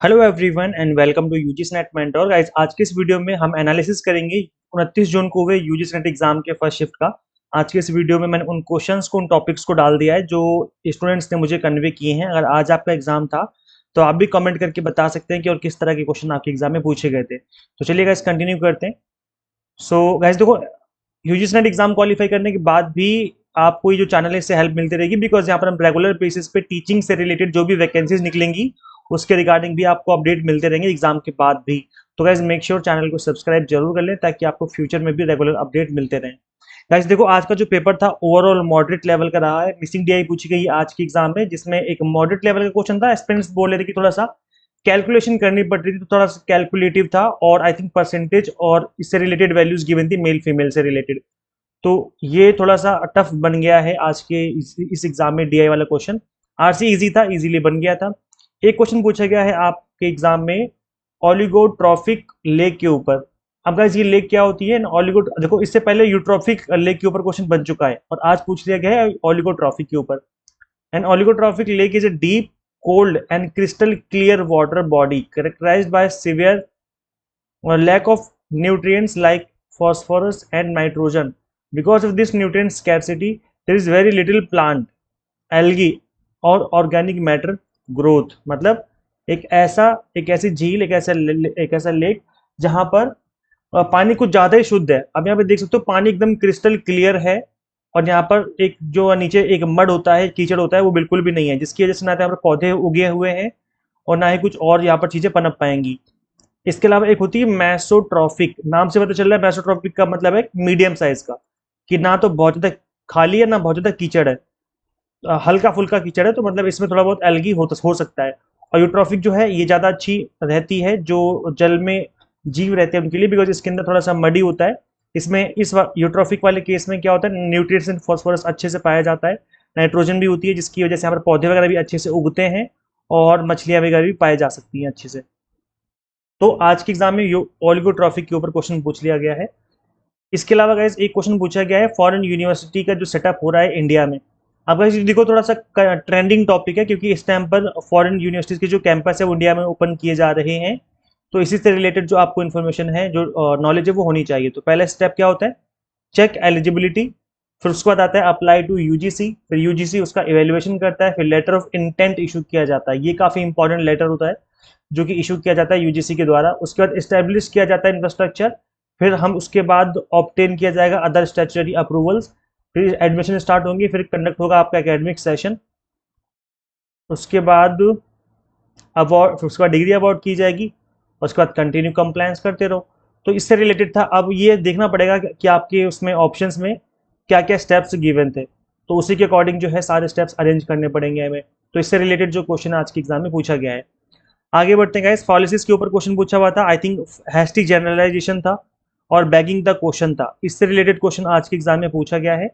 Hello everyone and welcome to UGC NET mentor guys. आज के इस वीडियो में हम एनालिसिस करेंगे 29 जून को हुए यूजीसी नेट एग्जाम के फर्स्ट शिफ्ट का। आज के इस वीडियो में मैंने उन क्वेश्चंस को, उन टॉपिक्स को डाल दिया है जो स्टूडेंट्स ने मुझे कन्वे किए हैं। अगर आज आपका एग्जाम था तो आप भी कमेंट करके बता सकते हैं कि और किस तरह के क्वेश्चन आपके एग्जाम में पूछे गए थे। तो चलिए गाइस कंटिन्यू करते हैं। सो गाइस देखो, यूजीसी नेट एग्जाम क्वालिफाई करने के बाद भी आपको ये जो चैनल है इससे हेल्प मिलती रहेगी, बिकॉज यहाँ पर हम रेगुलर बेसिस पे टीचिंग से रिलेटेड जो भी वैकेंसीज निकलेंगी उसके रिगार्डिंग भी आपको अपडेट मिलते रहेंगे एग्जाम के बाद भी। तो गाइज मेक श्योर चैनल को सब्सक्राइब जरूर कर लें ताकि आपको फ्यूचर में भी रेगुलर अपडेट मिलते रहें। गाइज देखो, आज का जो पेपर था ओवरऑल मॉडरेट लेवल का रहा है। मिसिंग डीआई पूछी गई आज के एग्जाम में, जिसमें एक मॉडरेट लेवल का क्वेश्चन था। एस्पिरेंट्स बोल रहे थे कि थोड़ा सा कैलकुलेशन करनी पड़ रही थी, तो थोड़ा सा कैलकुलेटिव था, और आई थिंक परसेंटेज और इससे रिलेटेड वैल्यूज गिवन थी मेल फीमेल से रिलेटेड। तो ये थोड़ा सा टफ बन गया है आज के इस एग्जाम में। डीआई वाला क्वेश्चन आरसी इजी था, इजीली बन गया था। एक क्वेश्चन पूछा गया है आपके एग्जाम में ओलिगोट्रॉफिक लेक के ऊपर। अब गाइस ये लेक क्या होती है? ओलिगो देखो, इससे पहले यूट्रॉफिक लेक के ऊपर क्वेश्चन बन चुका है और आज पूछ लिया गया है ओलिगोट्रॉफिक के ऊपर। An oligotrophic lake is a deep cold and crystal clear water body characterized by severe lack of nutrients like phosphorus and nitrogen. Because of this nutrient scarcity, there is very little plant, algae और organic matter growth. मतलब एक ऐसी झील, एक ऐसा lake जहां पर पानी कुछ ज्यादा ही शुद्ध है। अब यहाँ पे देख सकते हो पानी एकदम क्रिस्टल क्लियर है, और यहाँ पर एक जो नीचे एक मड होता है, कीचड़ होता है, वो बिल्कुल भी नहीं है, जिसकी वजह से ना तो यहाँ पर पौधे उगे हुए हैं और ना ही कुछ और यहाँ पर चीजें पनप पाएंगी। इसके अलावा एक होती है मैसोट्रॉफिक। नाम से पता चल रहा है मैसोट्रॉफिक का मतलब है मीडियम साइज का, कि ना तो बहुत ज्यादा खाली है ना बहुत ज्यादा कीचड़ है, हल्का फुल्का कीचड़ है, तो मतलब इसमें थोड़ा बहुत एल्गी हो सकता है। और यूट्रॉफिक जो है ये ज्यादा अच्छी रहती है जो जल में जीव रहते हैं उनके लिए, बिकॉज इसके अंदर थोड़ा सा मडी होता है। इसमें इस यूट्रॉफिक वाले केस में क्या होता है, न्यूट्रिएंट्स एंड फास्फोरस अच्छे से पाया जाता है, नाइट्रोजन भी होती है, जिसकी वजह से यहाँ पर पौधे वगैरह भी अच्छे से उगते हैं और मछलियां वगैरह भी पाई जा सकती हैं अच्छे से। तो आज के एग्जाम में ओलिगोट्रॉफिक के ऊपर क्वेश्चन पूछ लिया गया है। इसके अलावा गाइस एक क्वेश्चन पूछा गया है फॉरेन यूनिवर्सिटी का जो सेटअप हो रहा है इंडिया में। अब गाइस देखो, थोड़ा सा ट्रेंडिंग टॉपिक है, क्योंकि इस टाइम पर फॉरेन यूनिवर्सिटीज के जो कैंपस है वो इंडिया में ओपन किए जा रहे हैं। तो इसी से रिलेटेड जो आपको इन्फॉर्मेशन है, जो नॉलेज है, वो होनी चाहिए। तो पहला स्टेप क्या होता है? Check eligibility. फिर उसके बाद आता है अप्लाई टू यूजीसी। फिर यूजीसी उसका इवेल्युएशन करता है। फिर लेटर ऑफ इंटेंट इशू किया जाता है। ये काफी इंपॉर्टेंट लेटर होता है जो कि इशू किया जाता है यूजीसी के द्वारा। उसके बाद इस्टेब्लिश किया जाता है इंफ्रास्ट्रक्चर। फिर हम उसके बाद ऑब्टेन किया जाएगा अदर स्टैट्यूटरी अप्रूवल्स। फिर एडमिशन स्टार्ट होंगी, फिर कंडक्ट होगा आपका एकेडमिक सेशन। उसके बाद अवार्ड, फिर उसके बाद डिग्री अवार्ड की जाएगी, और उसके बाद कंटिन्यू कंप्लायंस करते रहो। तो इससे रिलेटेड था। अब ये देखना पड़ेगा कि आपके उसमें ऑप्शंस में क्या क्या स्टेप्स गिवन थे, तो उसी के अकॉर्डिंग जो है सारे स्टेप्स अरेंज करने पड़ेंगे हमें। तो इससे रिलेटेड जो क्वेश्चन आज के एग्जाम में पूछा गया है। आगे बढ़ते हैं गाइस। पॉलिसीज के ऊपर क्वेश्चन पूछा हुआ था। आई थिंक हैस्टी जनरलाइजेशन था और बैगिंग द क्वेश्चन था। इससे रिलेटेड क्वेश्चन आज के एग्जाम में पूछा गया है।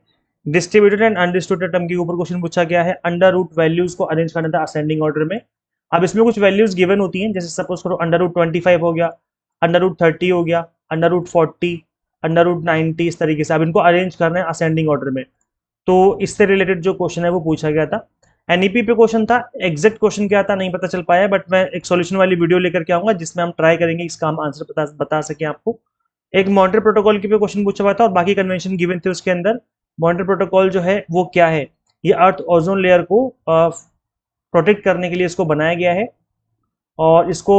डिस्ट्रीब्यूटेड एंड अनडिस्ट्रीब्यूटेड टर्म के ऊपर क्वेश्चन पूछा गया है। अंडर रूट वैल्यूज को अरेंज करना था असेंडिंग ऑर्डर में। अब इसमें कुछ वैल्यूज गिवन होती हैं, जैसे सपोज करो अंडर रूट 25 हो गया, अंडर रूट 30 हो गया, अंडर रूट 40, अंडर रूट 90, इस तरीके से अब इनको अरेंज करना है असेंडिंग ऑर्डर में। तो इससे रिलेटेड जो क्वेश्चन है वो पूछा गया था। एनईपी पे क्वेश्चन था। एग्जैक्ट क्वेश्चन क्या था नहीं पता चल पाया, बट मैं एक सॉल्यूशन वाली वीडियो लेकर के आऊंगा जिसमें हम ट्राई करेंगे इसका हम आंसर बता सके आपको। एक मॉनिटर प्रोटोकॉल के पे क्वेश्चन पूछा हुआ था और बाकी कन्वेंशन गिवन थे उसके अंदर। मॉनिटर प्रोटोकॉल जो है वो क्या है? ये अर्थ ओजोन लेयर को प्रोटेक्ट करने के लिए इसको बनाया गया है, और इसको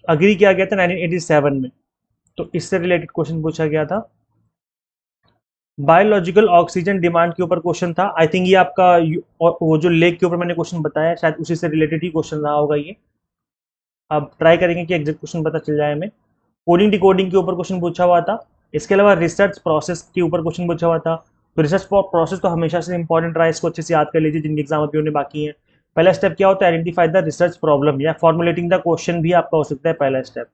अग्री किया गया था 1987 में। तो इससे रिलेटेड क्वेश्चन पूछा गया था। बायोलॉजिकल ऑक्सीजन डिमांड के ऊपर क्वेश्चन था। आई थिंक ये आपका वो जो लेक के ऊपर मैंने क्वेश्चन बताया शायद उसी से रिलेटेड ही क्वेश्चन रहा होगा ये। अब ट्राई करेंगे कि एग्जैक्ट क्वेश्चन पता चल जाए हमें। कोडिंग डिकोडिंग के ऊपर क्वेश्चन पूछा हुआ था। इसके अलावा रिसर्च प्रोसेस के ऊपर क्वेश्चन पूछा हुआ था। तो रिसर्च प्रोसेस तो हमेशा से इंपॉर्टेंट रहा है, इसको अच्छे से याद कर लीजिए जिनके एग्जाम अभी होने बाकी हैं। पहला स्टेप क्या होता है? आइडेंटिफाई द रिसर्च प्रॉब्लम, या फॉर्मुलेटिंग द क्वेश्चन भी आपका हो सकता है पहला स्टेप।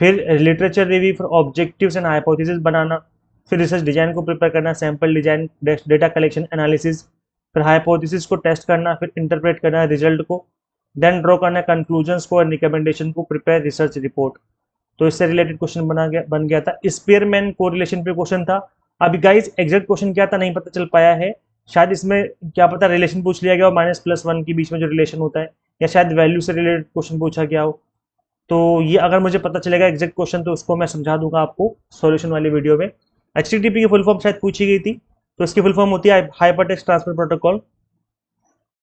फिर लिटरेचर रिव्यू, फिर ऑब्जेक्टिव्स एंड हाइपोथेसिस बनाना, फिर रिसर्च डिजाइन को प्रिपेयर करना, sample design, data collection analysis, फिर हाइपोथेसिस को टेस्ट करना, फिर इंटरप्रेट करना है रिजल्ट को, देन ड्रॉ करना कंक्लूजन्स को और रिकमेंडेशन को, प्रिपेयर रिसर्च रिपोर्ट। तो इससे रिलेटेड क्वेश्चन बन गया था। स्पेयरमैन कोरिलेशन पे क्वेश्चन था। अभी गाइस एग्जैक्ट क्वेश्चन क्या था नहीं पता चल पाया है। शायद इसमें क्या पता रिलेशन पूछ लिया गया हो, -+1 के बीच में जो रिलेशन होता है, या शायद वैल्यू से रिलेटेड क्वेश्चन पूछा गया हो। तो ये अगर मुझे पता चलेगा एग्जैक्ट क्वेश्चन तो उसको मैं समझा दूंगा आपको सॉल्यूशन वाली वीडियो में। HTTP की फुल फॉर्म शायद पूछी गई थी, तो इसकी फुल फॉर्म होती है हाइपर टेक्स्ट ट्रांसफर प्रोटोकॉल।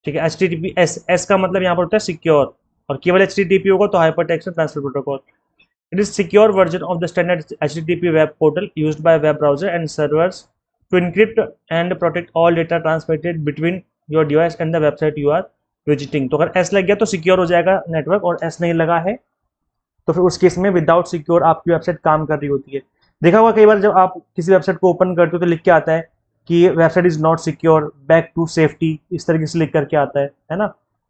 ठीक है, HTTP एस का मतलब यहाँ पर होता है सिक्योर, और केवल HTTP होगा तो hyper text transfer protocol. It is secure version of the standard HTTP web portal used by web browser and servers to encrypt and protect all data transmitted between your device and the website you are visiting। तो अगर S लग गया तो secure हो जाएगा network, और S नहीं लगा है तो फिर उस केस में विदाउट सिक्योर आपकी वेबसाइट काम कर रही होती है। देखा होगा कई बार जब आप किसी वेबसाइट को ओपन करते हो तो लिख के आता है कि website is not secure, back to safety, इस तरीके से लिख करके आता है ना।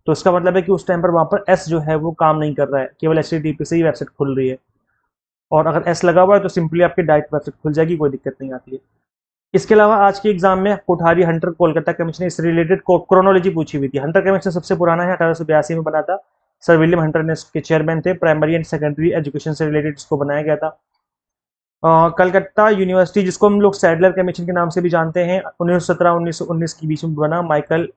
तो इसका मतलब है कि उस टाइम पर वहां पर एस जो है वो काम नहीं कर रहा है, केवल HTTP से ही वेबसाइट खुल रही है। और अगर एस लगा हुआ है तो सिंपली आपकी डायरेक्ट वेबसाइट खुल जाएगी, कोई दिक्कत नहीं आती है। इसके अलावा आज के एग्जाम में कोठारी हंटर कोलकाता कमीशन इस रिलेटेड क्रोनोलॉजी पूछी हुई थी। हंटर कमीशन सबसे पुराना है, 1882 में बना था। सर विलियम हंटर ने इसके चेयरमैन थे। प्राइमरी एंड सेकेंडरी एजुकेशन से रिलेटेड इसको बनाया गया था। कलकत्ता यूनिवर्सिटी, जिसको हम लोग सैडलर कमीशन के नाम से भी जानते हैं, 1917-1919 के बीच में बना। माइकल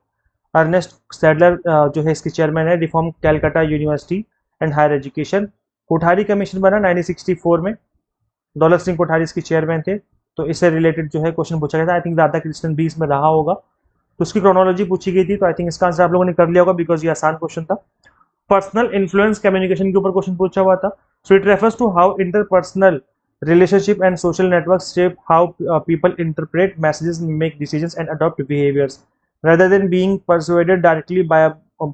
अर्नेस्ट सैडलर जो है इसके चेयरमैन है। Reform Calcutta university and higher education. Kothari commission बना 1964 में। दौलत सिंह कोठारी इसके चेयरमैन थे। तो इससे रिलेटेड जो है क्वेश्चन पूछा गया था। आई थिंक राधा कृष्णन भी इसमें रहा होगा, तो उसकी क्रोनोलॉजी पूछी गई थी। तो आई थिंक इसका आंसर आप लोगों ने कर लिया होगा, बिकॉज ये आसान क्वेश्चन था। पर्सनल इन्फ्लुएंस कम्युनिकेशन के ऊपर क्वेश्चन पूछा हुआ था। So it refers to how interpersonal relationship and social networks shape how people interpret messages, make decisions and adopt behaviors rather than being persuaded directly by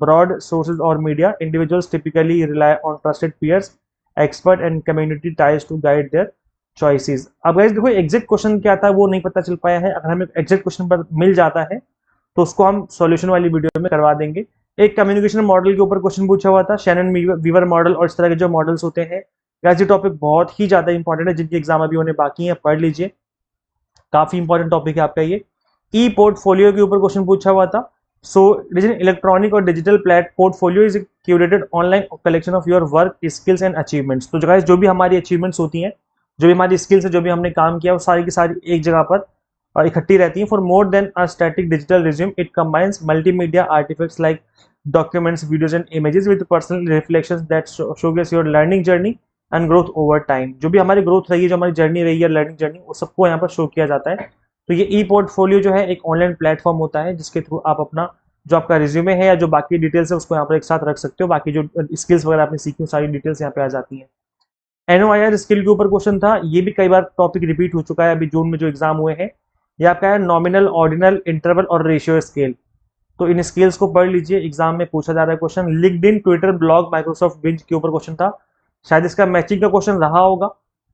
broad sources or media. Individuals typically rely on trusted peers, expert and community ties to guide their choices। अब guys देखो exact question क्या था वो नहीं पता चल पाया है। अगर हमें एग्जैक्ट क्वेश्चन पर मिल जाता है तो उसको हम सॉल्यूशन वाली वीडियो में करवा देंगे। एक कम्युनिकेशन मॉडल के ऊपर क्वेश्चन पूछा हुआ था, शैनन वीवर मॉडल और इस तरह के जो मॉडल्स होते हैं। ये टॉपिक बहुत ही ज्यादा इंपॉर्टेंट है, जिनके एग्जाम अभी होने बाकी हैं, पढ़ लीजिए, काफी इंपॉर्टेंट टॉपिक है आपका ये। ई पोर्टफोलियो के ऊपर क्वेश्चन पूछा हुआ था। So it is an electronic और digital portfolio is curated online collection of your work, skills and achievements. तो गाइस जो भी हमारी अचीवमेंट्स होती हैं, जो भी हमारी स्किल्स है, जो भी हमने काम किया, वो सारी की सारी एक जगह पर इकट्ठी रहती हैं। For more than a static digital resume, it combines multimedia artifacts like documents, videos and images with personal reflections that showcase your learning journey and growth over time. जो भी हमारी ग्रोथ रही है, जो हमारी जर्नी रही है, लर्निंग जर्नी, वो सबको यहाँ पर शो किया जाता है। तो ये ई पोर्टफोलियो जो है एक ऑनलाइन प्लेटफॉर्म होता है, जिसके थ्रू आप अपना जो आपका रिज्यूमे है या जो बाकी डिटेल्स है उसको यहाँ पर एक साथ रख सकते हो। बाकी जो स्किल्स वगैरह आपने सीखी सारी डिटेल्स यहाँ पे आ जाती हैं। NOIR स्किल के ऊपर क्वेश्चन था। ये भी कई बार टॉपिक रिपीट हो चुका है अभी जून में जो एग्जाम हुए हैं। ये आपका है नॉमिनल, ऑर्डिनल, इंटरवल और रेशियो स्केल। तो इन स्केल्स को पढ़ लीजिए, एग्जाम में पूछा जा रहा है question. LinkedIn, Twitter, blog, Microsoft binge के ऊपर क्वेश्चन था। शायद इसका मैचिंग का क्वेश्चन रहा होगा।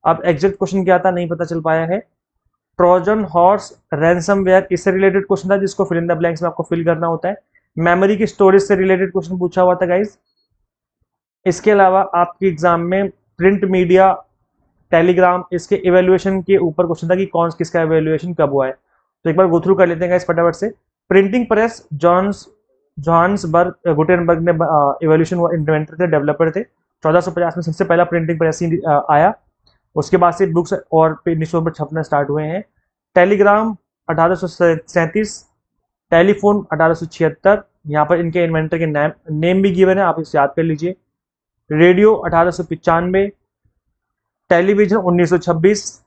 अब एग्जैक्ट क्वेश्चन क्या था नहीं पता चल पाया है। ट्रोजन हॉर्स रैंसमवेयर, इससे रिलेटेड क्वेश्चन था, जिसको फिल इन द ब्लैंक्स में आपको फिल करना होता है। मेमोरी की स्टोरेज से रिलेटेड क्वेश्चन पूछा हुआ था गाइज। इसके अलावा आपके एग्जाम में प्रिंट मीडिया, टेलीग्राम, इसके इवेल्युएशन के ऊपर क्वेश्चन था कि कौन किसका इवेल्युएशन कब हुआ है। तो एक बार गो थ्रू कर लेते हैं गाइस फटाफट से। प्रिंटिंग प्रेस, जॉन्सबर्ग गुटेनबर्ग ने इवेल्यूशन इन्वेंटर थे, डेवलपर थे। 1450 में सबसे पहला प्रिंटिंग प्रेस ही आया। उसके बाद से बुक्स और न्यूज़पेपर पर छपना स्टार्ट हुए हैं। टेलीग्राम 1837, टेलीफोन 1876, यहाँ पर इनके इन्वेंटर के नेम भी गिवन है, आप इसे याद कर लीजिए। Radio 1895, television 1926।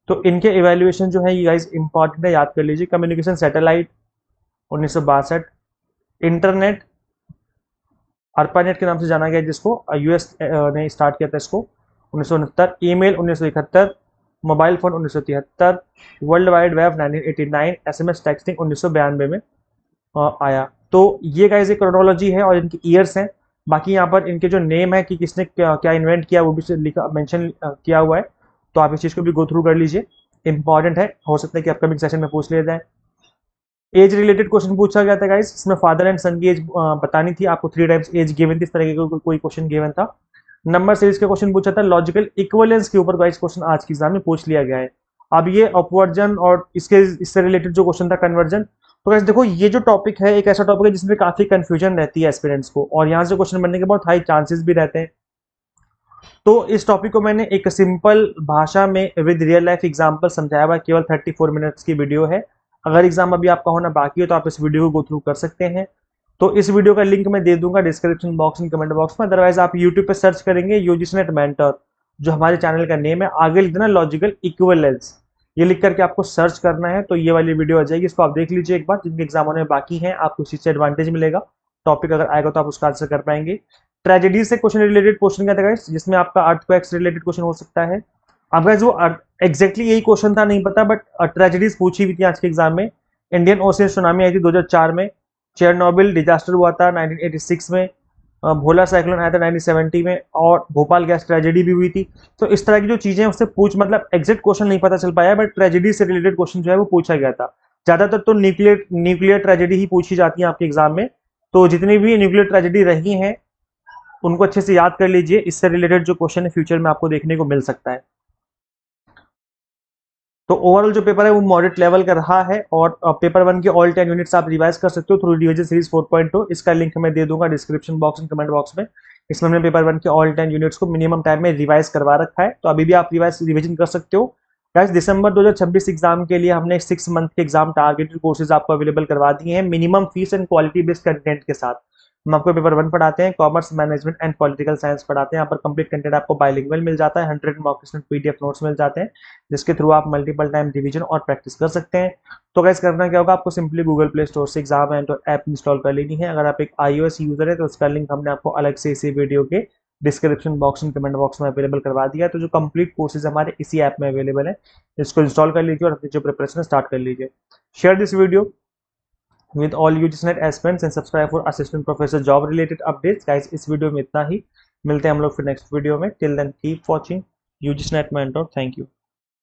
तो इनके इवेल्युएशन जो है ये गाइस इंपॉर्टेंट है, याद कर लीजिए। कम्युनिकेशन सैटेलाइट 1962, इंटरनेट अर्पानेट के नाम से जाना गया, जिसको US ने स्टार्ट किया था इसको 1969, email 1971, mobile phone 1973, world wide web 1989, SMS texting 1992 में आया। तो ये गाइस एक क्रोनोलॉजी है और इनकी ईयर्स हैं। बाकी यहाँ पर इनके जो नेम है कि किसने क्या इन्वेंट किया वो भी लिखा मेंशन किया हुआ है। तो आप इस चीज़ को भी गो थ्रू कर लीजिए, इंपॉर्टेंट है, हो सकता है कि अपकमिंग सेशन में पूछ लिया जाए। एज रिलेटेड क्वेश्चन पूछा गया था गाइस, इसमें फादर एंड सन की एज बतानी थी आपको, 3 टाइम्स एज गिवन थी, इस तरह का कोई क्वेश्चन गिवन था। नंबर सीरीज का क्वेश्चन पूछा था। लॉजिकल इक्विवेलेंस के ऊपर गाइस क्वेश्चन आज की एग्जाम में पूछ लिया गया है। अब ये अपवर्जन और इससे रिलेटेड जो क्वेश्चन था कन्वर्जन। तो गाइस देखो ये जो टॉपिक है एक ऐसा टॉपिक है जिसमें काफी कंफ्यूजन रहती है एस्पिरेंट्स को, और यहाँ से क्वेश्चन बनने के बहुत हाई चांसेस भी रहते हैं। तो इस टॉपिक को मैंने एक सिंपल भाषा में विद रियल लाइफ एग्जाम्पल समझाया हुआ, केवल 34 मिनट्स की वीडियो है। अगर एग्जाम अभी आपका होना बाकी हो तो आप इस वीडियो को गो थ्रू कर सकते हैं। तो इस वीडियो का लिंक मैं दे दूंगा description box and comment box में। अदरवाइज आप यूट्यूब पे सर्च करेंगे यूजीसी नेट मेंटर, जो हमारे चैनल का नेम है, आगे लिख देना लॉजिकल इक्विवेलेंस, ये लिख करके आपको सर्च करना है तो ये वाली वीडियो आ जाएगी। इसको आप देख लीजिए एक बार, जिनके एग्जाम होने में बाकी हैं आपको इसी से एडवांटेज मिलेगा। टॉपिक अगर आएगा तो आप उसका आंसर कर पाएंगे। ट्रेजेडी से क्वेश्चन रिलेटेड क्वेश्चन क्या था गाइस, जिसमें आपका अर्थक्वेक्स रिलेटेड क्वेश्चन हो सकता है। अब गाइस वो एग्जैक्टली यही क्वेश्चन था नहीं पता, बट ट्रेजेडीज पूछी हुई थी आज के एग्जाम में। इंडियन ओशियन सुनामी आई थी 2004 में, चेरनोबिल डिजास्टर हुआ था 1986 में, भोला साइक्लोन आया था 1970 में, और भोपाल गैस ट्रेजेडी भी हुई थी। तो इस तरह की जो चीजें उससे पूछ, मतलब एग्जैक्ट क्वेश्चन नहीं पता चल पाया, बट ट्रेजेडी से रिलेटेड क्वेश्चन जो है वो पूछा गया था। ज्यादातर तो न्यूक्लियर ट्रेजेडी ही पूछी जाती है आपके एग्जाम में। तो जितनी भी न्यूक्लियर ट्रेजेडी रही हैं उनको अच्छे से याद कर लीजिए, इससे रिलेटेड जो क्वेश्चन है फ्यूचर में आपको देखने को मिल सकता है। तो ओवरऑल जो पेपर है वो मॉडरेट लेवल का रहा है, और पेपर 1 के ऑल 10 यूनिट्स आप रिवाइज कर सकते हो थ्रू रिवीजन सीरीज 4.2। इसका लिंक मैं दे दूंगा description box and comment box में। इसमें हमने पेपर 1 के ऑल 10 यूनिट्स को मिनिमम टाइम में रिवाइज करवा रखा है, तो अभी भी आप रिविजन कर सकते हो। गाइस दिसंबर 2026 एग्जाम के लिए हमने 6 मंथ के एग्जाम टारगेटेड कोर्सेज आपको अवेलेबल करवा दिए हैं, minimum fees and quality based content के साथ। हम आपको पेपर 1 पढ़ाते हैं, commerce management and political science पढ़ाते हैं। यहाँ पर कंप्लीट कंटेंट आपको बाइलिंगुअल मिल जाता है, 100 मॉक टेस्ट पीडीएफ नोट्स मिल जाते हैं, जिसके थ्रू आप मल्टीपल टाइम रिवीजन और प्रैक्टिस कर सकते हैं। तो गाइस करना क्या होगा, आपको सिंपली गूगल प्ले स्टोर से एग्जाम एंड ऐप इंस्टॉल कर लेनी है। अगर आप एक iOS यूजर है तो उसका लिंक हमने आपको अलग से इसी वीडियो के description box and comment box में अवेलेबल करवा दिया है। तो जो कंप्लीट कोर्सेज हमारे इसी ऐप में अवेलेबल है, इसको इंस्टॉल कर लीजिए और अपनी जो प्रिपरेशन स्टार्ट कर लीजिए। Share this video with all UGC NET aspirants and subscribe for assistant professor job related updates। guys इस वीडियो में इतना ही, मिलते हैं हम लोग फिर नेक्स्ट वीडियो में। Till then keep watching UGC NET mentor. Thank you.